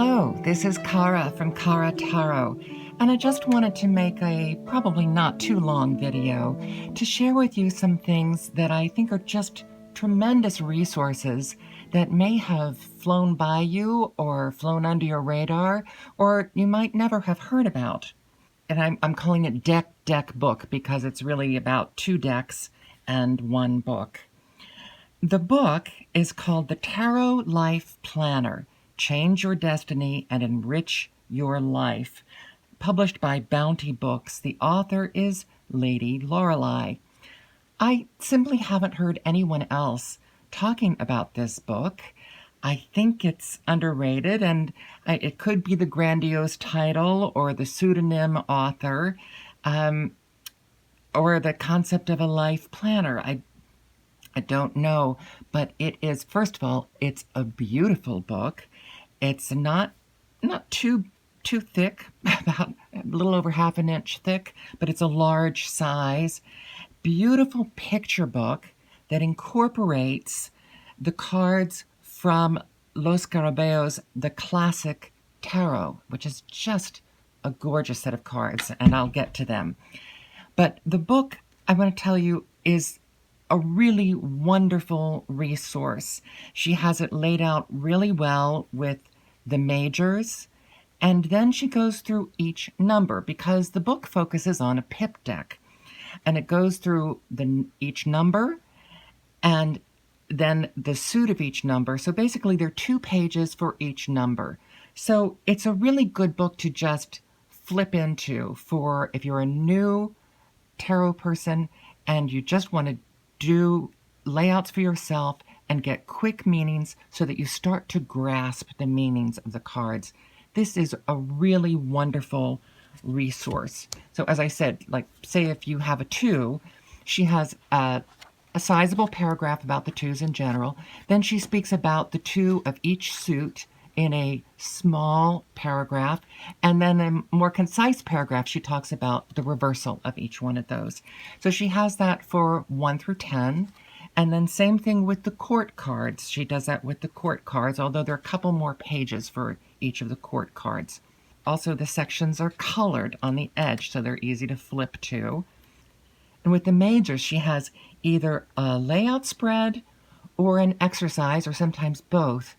Hello, this is Kara from Kara Tarot, and I just wanted to make a probably not too long video to share with you some things that I think are just tremendous resources that may have flown by you or flown under your radar, or you might never have heard about. And I'm calling it Deck Book because it's really about 2 decks and 1 book. The book is called The Tarot Life Planner, Change Your Destiny and Enrich Your Life, published by Bounty Books. The author is Lady Lorelei. I simply haven't heard anyone else talking about this book. I think it's underrated, and it could be the grandiose title or the pseudonym author, or the concept of a life planner. I don't know, but it is, first of all, it's a beautiful book. It's not too thick, about a little over half an inch thick, but it's a large size. Beautiful picture book that incorporates the cards from Lo Scarabeo's The Classic Tarot, which is just a gorgeous set of cards, and I'll get to them. But the book, I want to tell you, is a really wonderful resource. She has it laid out really well with the majors, and then she goes through each number because the book focuses on a pip deck, and it goes through each number and then the suit of each number. So basically there are 2 pages for each number. So it's a really good book to just flip into for if you're a new tarot person and you just want to do layouts for yourself and get quick meanings so that you start to grasp the meanings of the cards. This is a really wonderful resource. So as I said, like say if you have a 2, she has a sizable paragraph about the 2s in general. Then she speaks about the 2 of each suit in a small paragraph, and then a more concise paragraph she talks about the reversal of each one of those. So she has that for 1 through 10, and then same thing with the court cards. She does that with the court cards, although there are a couple more pages for each of the court cards. Also, the sections are colored on the edge, so they're easy to flip to. And with the majors, she has either a layout spread or an exercise, or sometimes both,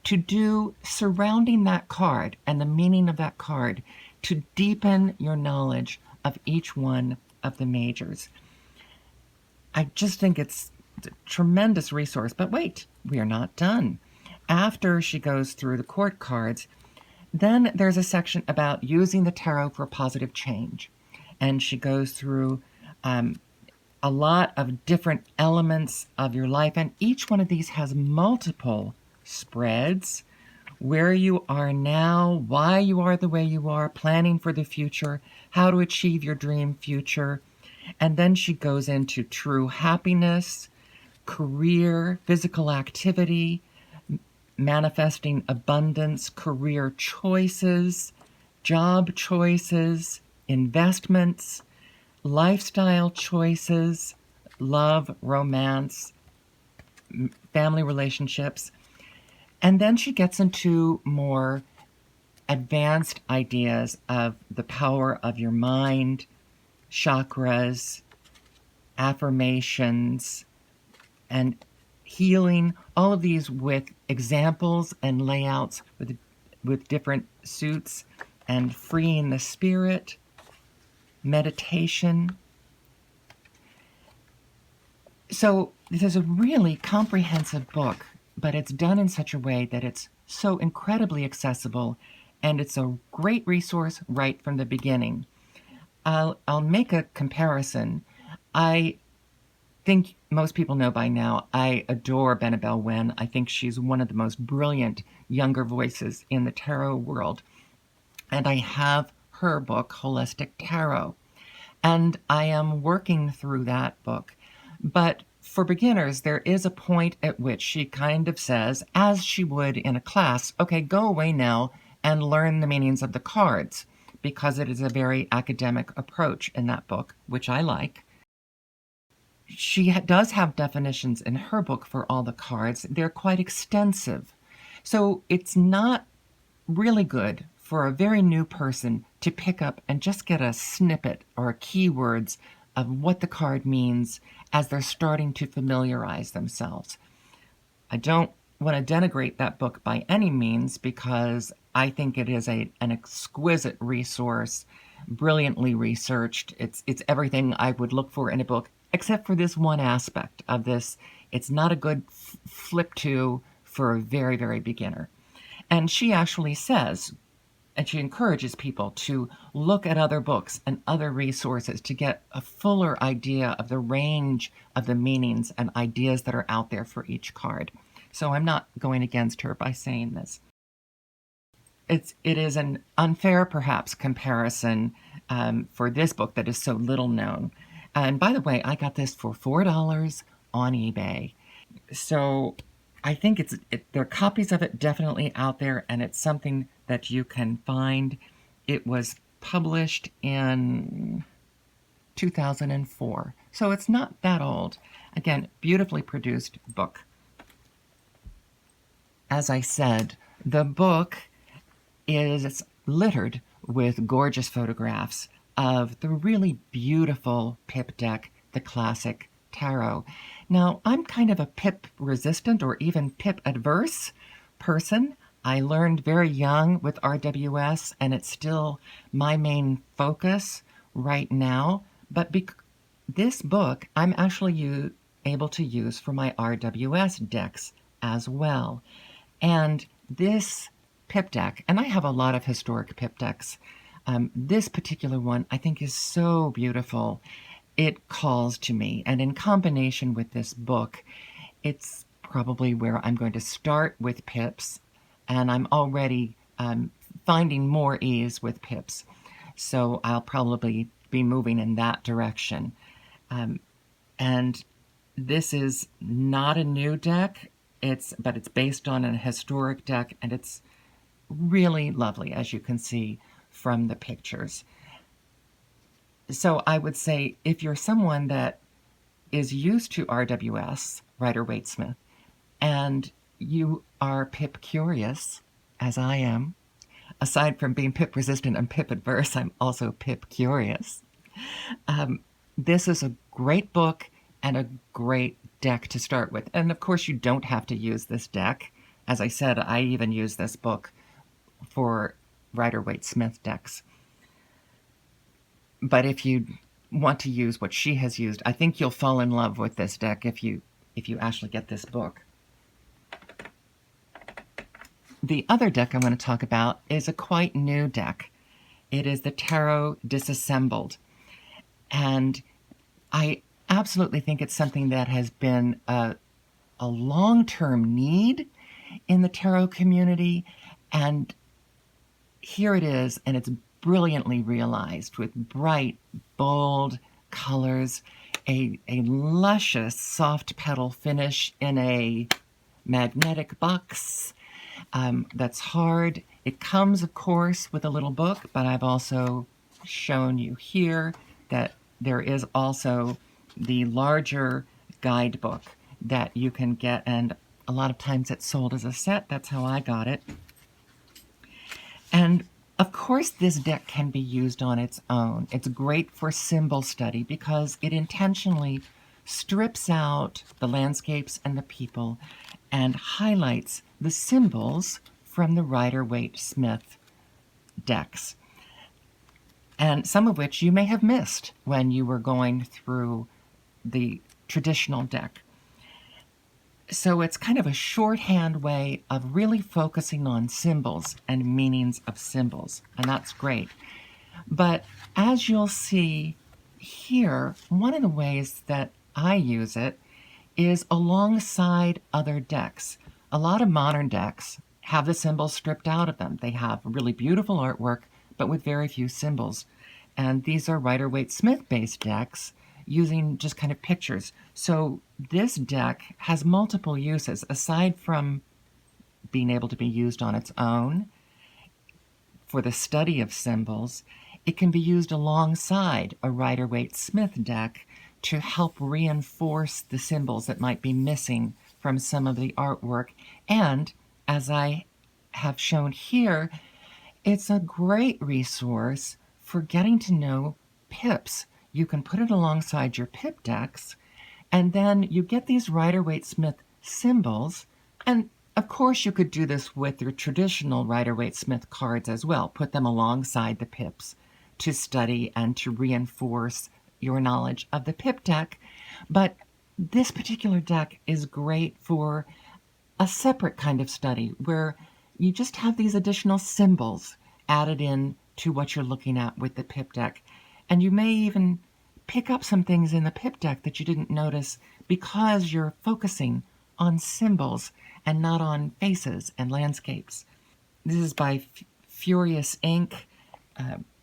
to do surrounding that card and the meaning of that card to deepen your knowledge of each one of the majors. I just think it's a tremendous resource. But wait, we are not done. After she goes through the court cards, then there's a section about using the tarot for positive change. And she goes through a lot of different elements of your life, and each one of these has multiple spreads: where you are now, why you are the way you are, planning for the future, how to achieve your dream future. And then she goes into true happiness, career, physical activity, manifesting abundance, career choices, job choices, investments, lifestyle choices, love, romance, family relationships. And then she gets into more advanced ideas of the power of your mind, chakras, affirmations, and healing, all of these with examples and layouts with different suits, and freeing the spirit, meditation. So this is a really comprehensive book, but it's done in such a way that it's so incredibly accessible, and it's a great resource right from the beginning. I'll make a comparison. I think most people know by now I adore Benebell Wen. I think she's one of the most brilliant younger voices in the tarot world. And I have her book, Holistic Tarot. And I am working through that book. But for beginners, there is a point at which she kind of says, as she would in a class, okay, go away now and learn the meanings of the cards, because it is a very academic approach in that book, which I like. She does have definitions in her book for all the cards. They're quite extensive. So it's not really good for a very new person to pick up and just get a snippet or keywords of what the card means as they're starting to familiarize themselves. I don't want to denigrate that book by any means, because I think it is an exquisite resource, brilliantly researched. It's everything I would look for in a book, except for this one aspect of this. It's not a good flip to for a very, very beginner. And she actually says, and she encourages people to look at other books and other resources to get a fuller idea of the range of the meanings and ideas that are out there for each card. So I'm not going against her by saying this. It is an unfair, perhaps, comparison for this book that is so little known. And by the way, I got this for $4 on eBay. So I think there are copies of it definitely out there, and it's something that you can find. It was published in 2004, so it's not that old. Again, beautifully produced book. As I said, the book is littered with gorgeous photographs of the really beautiful pip deck, the classic tarot. Now, I'm kind of a pip resistant or even pip adverse person. I learned very young with RWS, and it's still my main focus right now. But this book, I'm actually able to use for my RWS decks as well. And this pip deck, and I have a lot of historic pip decks, this particular one I think is so beautiful. It calls to me, and in combination with this book, it's probably where I'm going to start with pips, and I'm already finding more ease with pips, so I'll probably be moving in that direction. And this is not a new deck, but it's based on a historic deck, and it's really lovely, as you can see from the pictures. So I would say if you're someone that is used to RWS, Rider-Waite-Smith, and you are pip curious, as I am, aside from being pip resistant and pip adverse, I'm also pip curious. This is a great book and a great deck to start with. And of course, you don't have to use this deck. As I said, I even use this book for Rider-Waite-Smith decks. But if you want to use what she has used, I think you'll fall in love with this deck if you actually get this book. The other deck I'm going to talk about is a quite new deck. It is the Tarot Disassembled. And I absolutely think it's something that has been a long-term need in the tarot community. And here it is, and it's brilliantly realized with bright, bold colors, a luscious soft petal finish in a magnetic box that's hard. It comes, of course, with a little book, but I've also shown you here that there is also the larger guidebook that you can get, and a lot of times it's sold as a set. That's how I got it. And of course, this deck can be used on its own. It's great for symbol study because it intentionally strips out the landscapes and the people and highlights the symbols from the Rider-Waite-Smith decks, and some of which you may have missed when you were going through the traditional deck. So it's kind of a shorthand way of really focusing on symbols and meanings of symbols, and that's great. But as you'll see here, one of the ways that I use it is alongside other decks. A lot of modern decks have the symbols stripped out of them. They have really beautiful artwork, but with very few symbols. And these are Rider-Waite-Smith based decks using just kind of pictures. So this deck has multiple uses. Aside from being able to be used on its own for the study of symbols, it can be used alongside a Rider-Waite-Smith deck to help reinforce the symbols that might be missing from some of the artwork. And as I have shown here, it's a great resource for getting to know pips. You can put it alongside your pip decks, and then you get these Rider-Waite-Smith symbols. And of course, you could do this with your traditional Rider-Waite-Smith cards as well. Put them alongside the pips to study and to reinforce your knowledge of the pip deck. But this particular deck is great for a separate kind of study where you just have these additional symbols added in to what you're looking at with the pip deck. And you may even pick up some things in the pip deck that you didn't notice because you're focusing on symbols and not on faces and landscapes. This is by Furious Ink,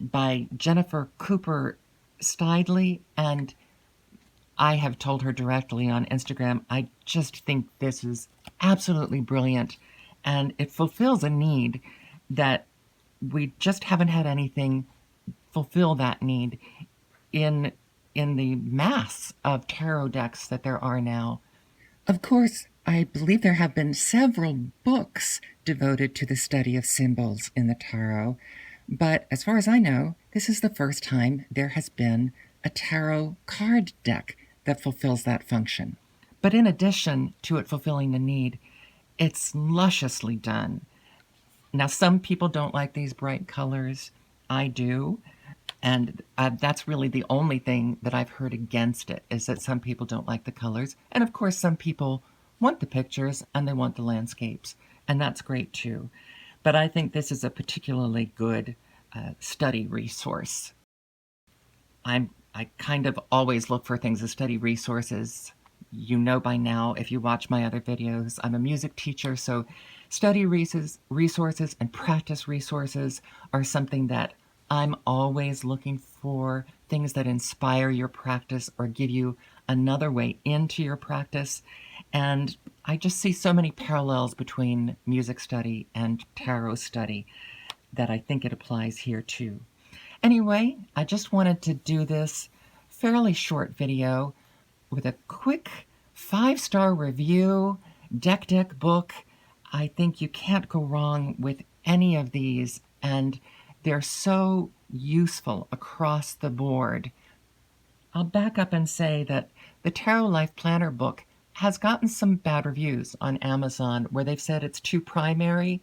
by Jennifer Coopersteidley, and I have told her directly on Instagram, I just think this is absolutely brilliant, and it fulfills a need that we just haven't had anything fulfill that need in the mass of tarot decks that there are now. Of course, I believe there have been several books devoted to the study of symbols in the tarot, but as far as I know, this is the first time there has been a tarot card deck that fulfills that function. But in addition to it fulfilling the need, it's lusciously done. Now, some people don't like these bright colors. I do. And that's really the only thing that I've heard against it, is that some people don't like the colors. And of course, some people want the pictures and they want the landscapes. And that's great too. But I think this is a particularly good study resource. I kind of always look for things as study resources. You know by now, if you watch my other videos, I'm a music teacher, so study resources and practice resources are something that I'm always looking for, things that inspire your practice or give you another way into your practice. And I just see so many parallels between music study and tarot study that I think it applies here too. Anyway, I just wanted to do this fairly short video with a quick 5-star review, deck book. I think you can't go wrong with any of these, and they're so useful across the board. I'll back up and say that the Tarot Life Planner book has gotten some bad reviews on Amazon where they've said it's too primary,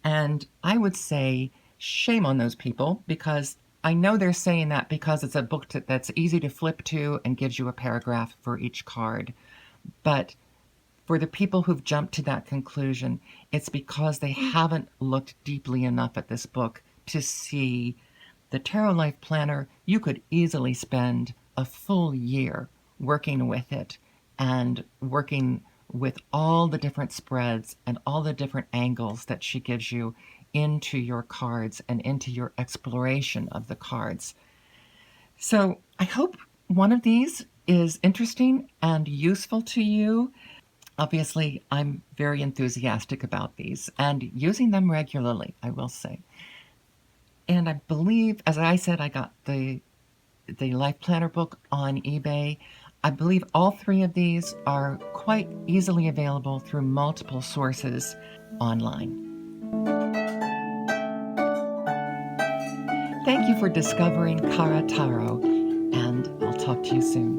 and I would say shame on those people, because I know they're saying that because it's a book that's easy to flip to and gives you a paragraph for each card. But for the people who've jumped to that conclusion, it's because they haven't looked deeply enough at this book to see the Tarot Life Planner. You could easily spend a full year working with it and working with all the different spreads and all the different angles that she gives you into your cards and into your exploration of the cards. So I hope one of these is interesting and useful to you. Obviously, I'm very enthusiastic about these and using them regularly, I will say. And I believe, as I said, I got the Life Planner book on eBay. I believe all 3 of these are quite easily available through multiple sources online. Thank you for discovering Cara Tarot, and I'll talk to you soon.